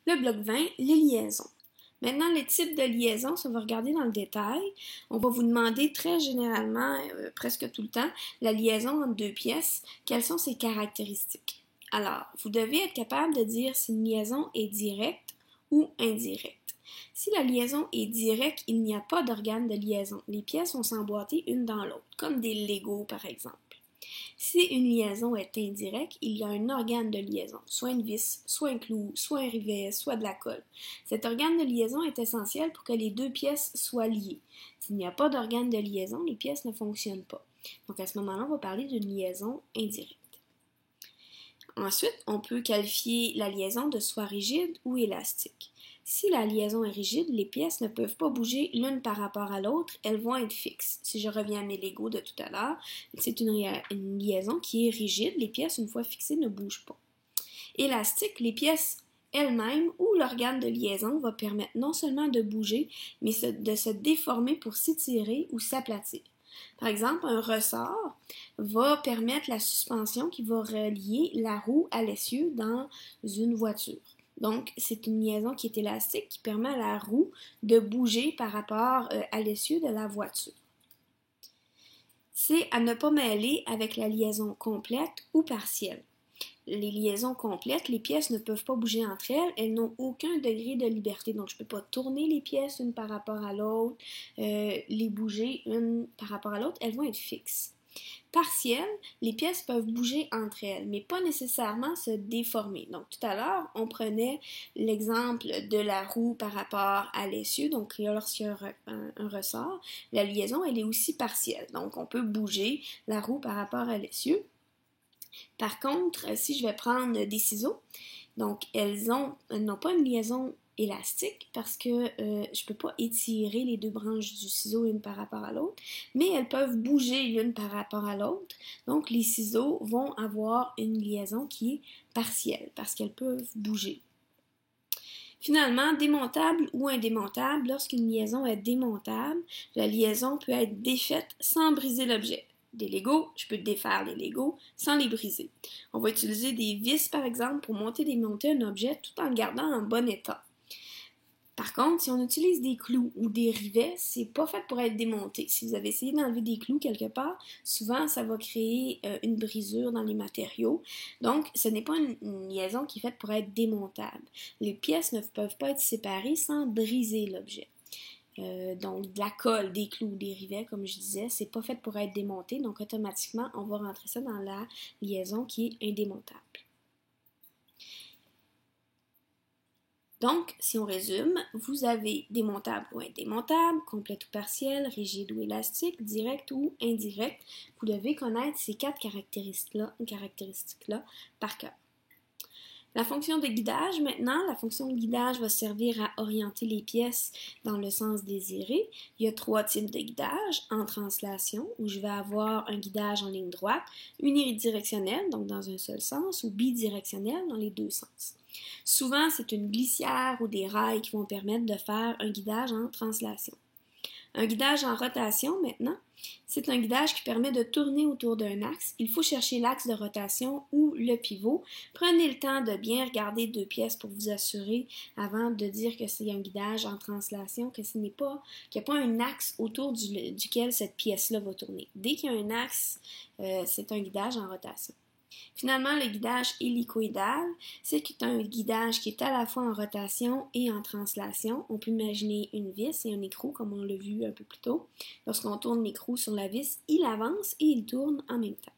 Le bloc 20, les liaisons. Maintenant, les types de liaisons, ça va regarder dans le détail. On va vous demander très généralement, presque tout le temps, la liaison entre deux pièces, quelles sont ses caractéristiques. Alors, vous devez être capable de dire si une liaison est directe ou indirecte. Si la liaison est directe, il n'y a pas d'organe de liaison. Les pièces vont s'emboîter une dans l'autre, comme des Legos par exemple. Si une liaison est indirecte, il y a un organe de liaison, soit une vis, soit un clou, soit un rivet, soit de la colle. Cet organe de liaison est essentiel pour que les deux pièces soient liées. S'il n'y a pas d'organe de liaison, les pièces ne fonctionnent pas. Donc à ce moment-là, on va parler d'une liaison indirecte. Ensuite, on peut qualifier la liaison de soit rigide ou élastique. Si la liaison est rigide, les pièces ne peuvent pas bouger l'une par rapport à l'autre, elles vont être fixes. Si je reviens à mes Legos de tout à l'heure, c'est une liaison qui est rigide, les pièces, une fois fixées, ne bougent pas. Élastique, les pièces elles-mêmes ou l'organe de liaison va permettre non seulement de bouger, mais de se déformer pour s'étirer ou s'aplatir. Par exemple, un ressort va permettre la suspension qui va relier la roue à l'essieu dans une voiture. Donc, c'est une liaison qui est élastique qui permet à la roue de bouger par rapport à l'essieu de la voiture. C'est à ne pas mêler avec la liaison complète ou partielle. Les liaisons complètes, les pièces ne peuvent pas bouger entre elles, elles n'ont aucun degré de liberté. Donc, je ne peux pas tourner les pièces une par rapport à l'autre, les bouger une par rapport à l'autre, elles vont être fixes. Partielles, les pièces peuvent bouger entre elles, mais pas nécessairement se déformer. Donc, tout à l'heure, on prenait l'exemple de la roue par rapport à l'essieu. Donc, lorsqu'il y a un ressort, la liaison, elle est aussi partielle. Donc, on peut bouger la roue par rapport à l'essieu. Par contre, si je vais prendre des ciseaux, donc elles n'ont pas une liaison élastique parce que je ne peux pas étirer les deux branches du ciseau une par rapport à l'autre, mais elles peuvent bouger l'une par rapport à l'autre. Donc les ciseaux vont avoir une liaison qui est partielle parce qu'elles peuvent bouger. Finalement, démontable ou indémontable, lorsqu'une liaison est démontable, la liaison peut être défaite sans briser l'objet. Des Legos, je peux défaire les Legos sans les briser. On va utiliser des vis, par exemple, pour monter et démonter un objet tout en le gardant en bon état. Par contre, si on utilise des clous ou des rivets, c'est pas fait pour être démonté. Si vous avez essayé d'enlever des clous quelque part, souvent ça va créer une brisure dans les matériaux. Donc, ce n'est pas une liaison qui est faite pour être démontable. Les pièces ne peuvent pas être séparées sans briser l'objet. Donc, de la colle, des clous, des rivets, comme je disais, c'est pas fait pour être démonté. Donc, automatiquement, on va rentrer ça dans la liaison qui est indémontable. Donc, si on résume, vous avez démontable ou indémontable, complète ou partielle, rigide ou élastique, direct ou indirect. Vous devez connaître ces quatre caractéristiques-là par cœur. La fonction de guidage, maintenant, la fonction de guidage va servir à orienter les pièces dans le sens désiré. Il y a trois types de guidage. En translation, où je vais avoir un guidage en ligne droite, unidirectionnel, donc dans un seul sens, ou bidirectionnel, dans les deux sens. Souvent, c'est une glissière ou des rails qui vont permettre de faire un guidage en translation. Un guidage en rotation, maintenant, c'est un guidage qui permet de tourner autour d'un axe. Il faut chercher l'axe de rotation ou le pivot. Prenez le temps de bien regarder deux pièces pour vous assurer, avant de dire que c'est un guidage en translation, qu'il n'y a pas un axe autour duquel cette pièce-là va tourner. Dès qu'il y a un axe, c'est un guidage en rotation. Finalement, le guidage hélicoïdal, c'est un guidage qui est à la fois en rotation et en translation. On peut imaginer une vis et un écrou, comme on l'a vu un peu plus tôt. Lorsqu'on tourne l'écrou sur la vis, il avance et il tourne en même temps.